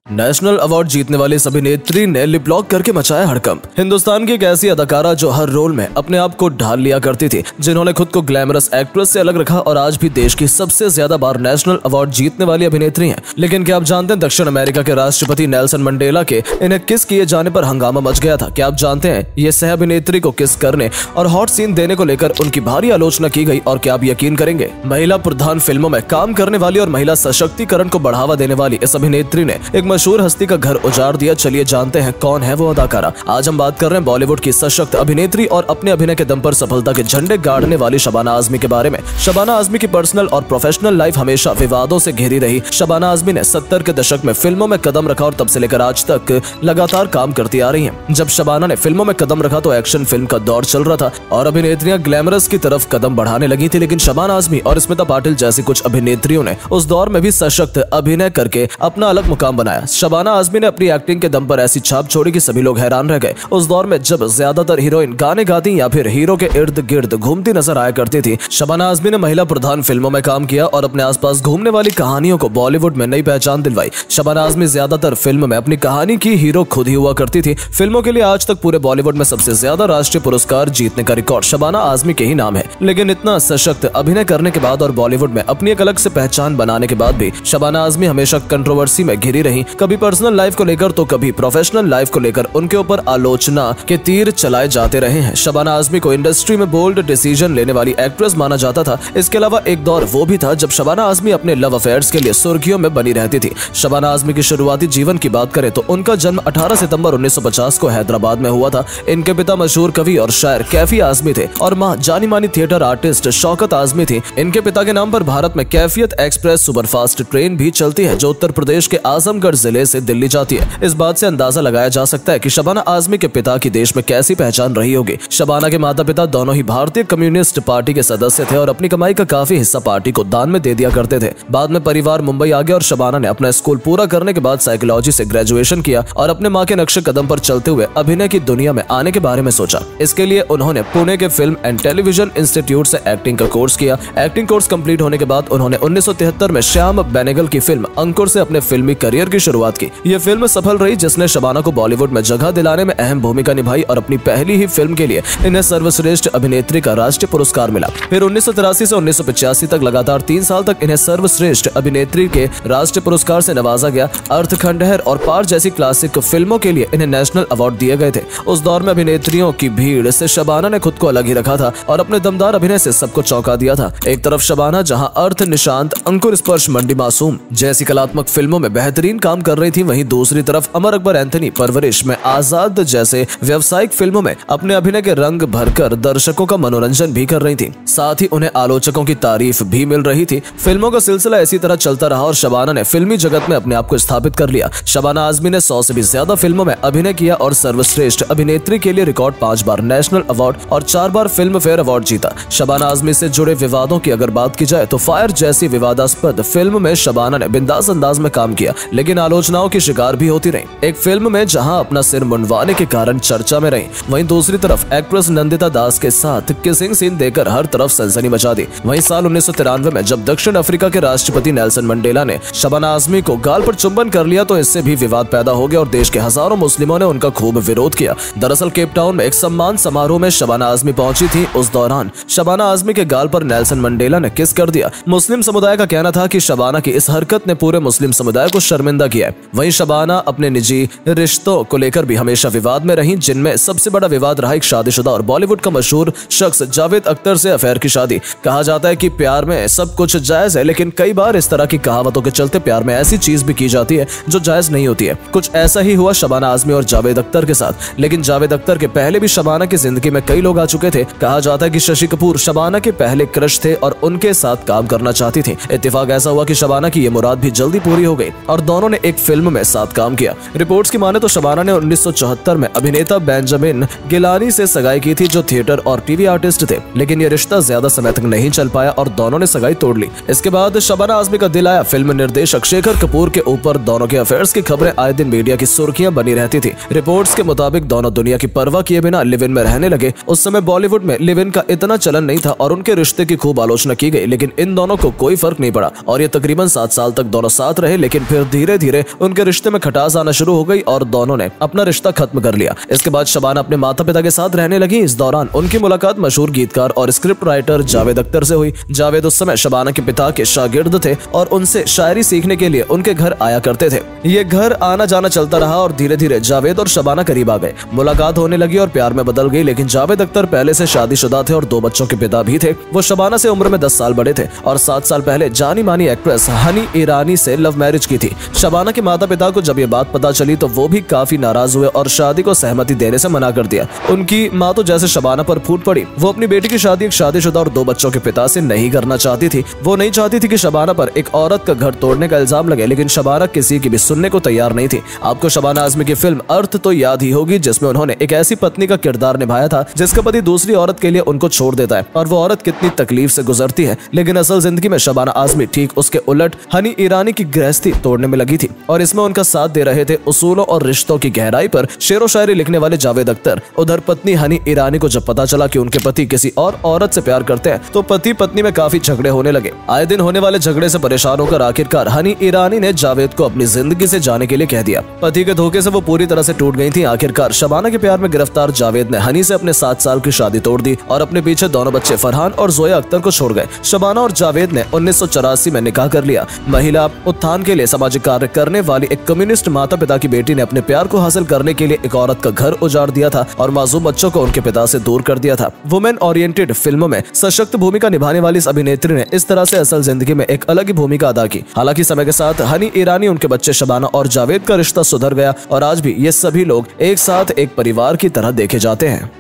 National award जीतने वाली इस अभिनेत्री ने लिप लॉक करके मचाया हड़कंप। हिंदुस्तान की एक ऐसी अदाकारा जो हर रोल में अपने आप को ढाल लिया करती थी, जिन्होंने खुद को ग्लैमरस एक्ट्रेस से अलग रखा और आज भी देश की सबसे ज्यादा बार नेशनल अवार्ड जीतने वाली अभिनेत्री हैं। लेकिन क्या आप जानते हैं दक्षिण अमेरिका के राष्ट्रपति नेल्सन मंडेला के इन्हें किस किए जाने पर हंगामा मच गया था? क्या आप जानते हैं ये सह अभिनेत्री को किस करने और हॉट सीन देने को लेकर उनकी भारी आलोचना की गई? और क्या आप यकीन करेंगे, महिला प्रधान फिल्मों में काम करने वाली और महिला सशक्तिकरण को बढ़ावा देने वाली इस अभिनेत्री ने एक मशहूर हस्ती का घर उजाड़ दिया। चलिए जानते हैं कौन है वो अदाकारा। आज हम बात कर रहे हैं बॉलीवुड की सशक्त अभिनेत्री और अपने अभिनय के दम पर सफलता के झंडे गाड़ने वाली शबाना आजमी के बारे में। शबाना आजमी की पर्सनल और प्रोफेशनल लाइफ हमेशा विवादों से घिरी रही। शबाना आजमी ने 70 के दशक में फिल्मों में कदम रखा और तब से लेकर आज तक लगातार काम करती आ रही हैं। जब शबाना ने फिल्मों में कदम रखा तो एक्शन फिल्म का दौर चल रहा था और अभिनेत्रियां ग्लैमरस की तरफ कदम बढ़ाने लगी थी। लेकिन शबाना आजमी और स्मिता पाटिल जैसी कुछ अभिनेत्रियों ने उस दौर में भी सशक्त अभिनय करके अपना अलग मुकाम बनाया। शबाना आजमी ने अपनी एक्टिंग के दम पर ऐसी छाप छोड़ी कि सभी लोग हैरान रह गए। उस दौर में जब ज्यादातर हीरोइन गाने गाती या फिर हीरो के इर्द गिर्द घूमती नजर आया करती थी, शबाना आजमी ने महिला प्रधान फिल्मों में काम किया और अपने आसपास घूमने वाली कहानियों को बॉलीवुड में नई पहचान दिलवाई। शबाना आजमी ज्यादातर फिल्म में अपनी कहानी की हीरो खुद ही हुआ करती थी। फिल्मों के लिए आज तक पूरे बॉलीवुड में सबसे ज्यादा राष्ट्रीय पुरस्कार जीतने का रिकॉर्ड शबाना आजमी के ही नाम है। लेकिन इतना सशक्त अभिनय करने के बाद और बॉलीवुड में अपनी एक अलग से पहचान बनाने के बाद भी शबाना आजमी हमेशा कंट्रोवर्सी में घिरी रही। कभी पर्सनल लाइफ को लेकर तो कभी प्रोफेशनल लाइफ को लेकर उनके ऊपर आलोचना के तीर चलाए जाते रहे हैं। शबाना आजमी को इंडस्ट्री में बोल्ड डिसीजन लेने वाली एक्ट्रेस माना जाता था। इसके अलावा एक दौर वो भी था जब शबाना आजमी अपने लव अफेयर्स के लिए सुर्खियों में बनी रहती थी। शबाना आजमी की शुरुआती जीवन की बात करें तो उनका जन्म 18 सितंबर 1950 को हैदराबाद में हुआ था। इनके पिता मशहूर कवि और शायर कैफी आजमी थे और मां जानी मानी थिएटर आर्टिस्ट शौकत आजमी थी। इनके पिता के नाम पर भारत में कैफियत एक्सप्रेस सुपरफास्ट ट्रेन भी चलती है जो उत्तर प्रदेश के आजमगढ़ जिले से दिल्ली जाती है। इस बात से अंदाजा लगाया जा सकता है कि शबाना आजमी के पिता की देश में कैसी पहचान रही होगी। शबाना के माता पिता दोनों ही भारतीय कम्युनिस्ट पार्टी के सदस्य थे और अपनी कमाई का काफी हिस्सा पार्टी को दान में दे दिया करते थे। बाद में परिवार मुंबई आ गया और शबाना ने अपना स्कूल पूरा करने के बाद साइकोलॉजी से ग्रेजुएशन किया और अपने माँ के नक्शे कदम पर चलते हुए अभिनय की दुनिया में आने के बारे में सोचा। इसके लिए उन्होंने पुणे के फिल्म एंड टेलीविजन इंस्टीट्यूट से एक्टिंग का कोर्स किया। एक्टिंग कोर्स कंप्लीट होने के बाद उन्होंने 1973 में श्याम बेनेगल की फिल्म अंकुर से अपने फिल्मी करियर की शुरुआत की। यह फिल्म सफल रही जिसने शबाना को बॉलीवुड में जगह दिलाने में अहम भूमिका निभाई और अपनी पहली ही फिल्म के लिए इन्हें सर्वश्रेष्ठ अभिनेत्री का राष्ट्रीय पुरस्कार मिला। फिर 1983 से 1985 तक लगातार 3 साल तक इन्हें सर्वश्रेष्ठ अभिनेत्री के राष्ट्रीय पुरस्कार से नवाजा गया। अर्थ खंडहर और पार जैसी क्लासिक फिल्मों के लिए इन्हें नेशनल अवार्ड दिए गए थे। उस दौर में अभिनेत्रियों की भीड़ से शबाना ने खुद को अलग ही रखा था और अपने दमदार अभिनय से सबको चौंका दिया था। एक तरफ शबाना जहां अर्थ निशांत, अंकुर स्पर्श, मंडी मासूम जैसी कलात्मक फिल्मों में बेहतरीन काम कर रही थी, वहीं दूसरी तरफ अमर अकबर एंथनी, परवरिश में आजाद जैसे व्यावसायिक फिल्मों में अपने अभिनय के रंग भरकर दर्शकों का मनोरंजन भी कर रही थी। साथ ही उन्हें आलोचकों की तारीफ भी मिल रही थी। फिल्मों का सिलसिला इसी तरह चलता रहा और शबाना ने फिल्मी जगत में अपने आप को स्थापित कर लिया। शबाना आजमी ने 100 से भी ज्यादा फिल्मों में अभिनय किया और सर्वश्रेष्ठ अभिनेत्री के लिए रिकॉर्ड 5 बार नेशनल अवार्ड और 4 बार फिल्म फेयर अवार्ड जीता। शबाना आजमी से जुड़े विवादों की अगर बात की जाए तो फायर जैसी विवादास्पद फिल्म में शबाना ने बिंदास अंदाज में काम किया, लेकिन आलोचनाओं की शिकार भी होती रही। एक फिल्म में जहां अपना सिर मुंडवाने के कारण चर्चा में रही, वहीं दूसरी तरफ एक्ट्रेस नंदिता दास के साथ किसिंग सीन देकर हर तरफ सनसनी मचा दी। वहीं साल 1993 में जब दक्षिण अफ्रीका के राष्ट्रपति नेल्सन मंडेला ने शबाना आजमी को गाल पर चुंबन कर लिया तो इससे भी विवाद पैदा हो गया और देश के हजारों मुस्लिमों ने उनका खूब विरोध किया। दरअसल केप टाउन में एक सम्मान समारोह में शबाना आजमी पहुंची थी। उस दौरान शबाना आजमी के गाल पर नेल्सन मंडेला ने किस कर दिया। मुस्लिम समुदाय का कहना था कि शबाना की इस हरकत ने पूरे मुस्लिम समुदाय को शर्मिंदा किया है। वहीं शबाना अपने निजी रिश्तों को लेकर भी हमेशा विवाद में रही, जिनमें सबसे बड़ा विवाद रहा एक शादीशुदा और बॉलीवुड का मशहूर शख्स जावेद अख्तर से अफेयर की शादी। कहा जाता है कि प्यार में सब कुछ जायज है, लेकिन कई बार इस तरह की कहावतों के चलते प्यार में ऐसी चीज भी की जाती है जो जायज नहीं होती है। कुछ ऐसा ही हुआ शबाना आजमी और जावेद अख्तर के साथ। लेकिन जावेद अख्तर के पहले भी शबाना की जिंदगी में कई लोग आ चुके थे। कहा जाता है कि शशि कपूर शबाना के पहले क्रश थे और उनके साथ काम करना चाहती थी। इत्तेफाक ऐसा हुआ कि शबाना की ये मुराद भी जल्दी पूरी हो गई और दोनों ने एक फिल्म में साथ काम किया। रिपोर्ट्स की माने तो शबाना ने 1974 में अभिनेता बेंजामिन गिलानी से सगाई की थी जो थिएटर और टीवी आर्टिस्ट थे, लेकिन ये रिश्ता ज्यादा समय तक नहीं चल पाया और दोनों ने सगाई तोड़ ली। इसके बाद शबाना आजमी का दिल आया फिल्म निर्देशक शेखर कपूर के ऊपर। दोनों के अफेयर्स की खबरें आए दिन मीडिया की सुर्खियां बनी रहती थी। रिपोर्ट्स के मुताबिक दोनों दुनिया की परवाह किए बिना लिव इन में रहने लगे। उस समय बॉलीवुड में लिव इन का इतना चलन नहीं था और उनके रिश्ते की खूब आलोचना की गई, लेकिन इन दोनों को कोई फर्क नहीं पड़ा और ये तकरीबन 7 साल तक दोनों साथ रहे। लेकिन फिर धीरे धीरे धीरे उनके रिश्ते में खटास आना शुरू हो गई और दोनों ने अपना रिश्ता खत्म कर लिया। इसके बाद शबाना अपने माता पिता के साथ रहने लगी। इस दौरान उनकी मुलाकात मशहूर गीतकार और स्क्रिप्ट राइटर जावेद अख्तर से हुई। जावेद उस समय शबाना के पिता के शागिर्द थे और उनसे शायरी सीखने के लिए उनके घर आया करते थे। ये घर आना जाना चलता रहा और धीरे धीरे जावेद और शबाना करीब आ गए। मुलाकात होने लगी और प्यार में बदल गई। लेकिन जावेद अख्तर पहले से शादीशुदा थे और 2 बच्चों के पिता भी थे। वो शबाना से उम्र में 10 साल बड़े थे और 7 साल पहले जानी मानी एक्ट्रेस हनी ईरानी से लव मैरिज की थी। शबाना के माता पिता को जब ये बात पता चली तो वो भी काफी नाराज हुए और शादी को सहमति देने से मना कर दिया। उनकी माँ तो जैसे शबाना पर फूट पड़ी। वो अपनी बेटी की शादी एक शादीशुदा और 2 बच्चों के पिता से नहीं करना चाहती थी। वो नहीं चाहती थी कि शबाना पर एक औरत का घर तोड़ने का इल्जाम लगे, लेकिन शबाना किसी की भी सुनने को तैयार नहीं थी। आपको शबाना आजमी की फिल्म अर्थ तो याद ही होगी, जिसमें उन्होंने एक ऐसी पत्नी का किरदार निभाया था जिसका पति दूसरी औरत के लिए उनको छोड़ देता है और वो औरत कितनी तकलीफ से गुजरती है। लेकिन असल जिंदगी में शबाना आजमी ठीक उसके उलट हनी ईरानी की गृहस्थी तोड़ने में लगी थी और इसमें उनका साथ दे रहे थे उसूलों और रिश्तों की गहराई पर शेरो शायरी लिखने वाले जावेद अख्तर। उधर पत्नी हनी ईरानी को जब पता चला कि उनके पति किसी और औरत से प्यार करते हैं तो पति पत्नी में काफी झगड़े होने लगे। आए दिन होने वाले झगड़े से परेशान होकर आखिरकार हनी ईरानी ने जावेद को अपनी जिंदगी से जाने के लिए कह दिया। पति के धोखे से वो पूरी तरह से टूट गई थी। आखिरकार शबाना के प्यार में गिरफ्तार जावेद ने हनी से अपने 7 साल की शादी तोड़ दी और अपने पीछे दोनों बच्चे फरहान और जोया अख्तर को छोड़ गए। शबाना और जावेद ने 1984 में निकाह कर लिया। महिला उत्थान के लिए सामाजिक कार्य करने वाली एक कम्युनिस्ट माता पिता की बेटी ने अपने प्यार को हासिल करने के लिए एक औरत का घर उजाड़ दिया था और मासूम बच्चों को उनके पिता से दूर कर दिया था। वुमेन ओरिएंटेड फिल्मों में सशक्त भूमिका निभाने वाली इस अभिनेत्री ने इस तरह से असल जिंदगी में एक अलग ही भूमिका अदा की। हालांकि समय के साथ हनी ईरानी, उनके बच्चे शबाना और जावेद का रिश्ता सुधर गया और आज भी ये सभी लोग एक साथ एक परिवार की तरह देखे जाते हैं।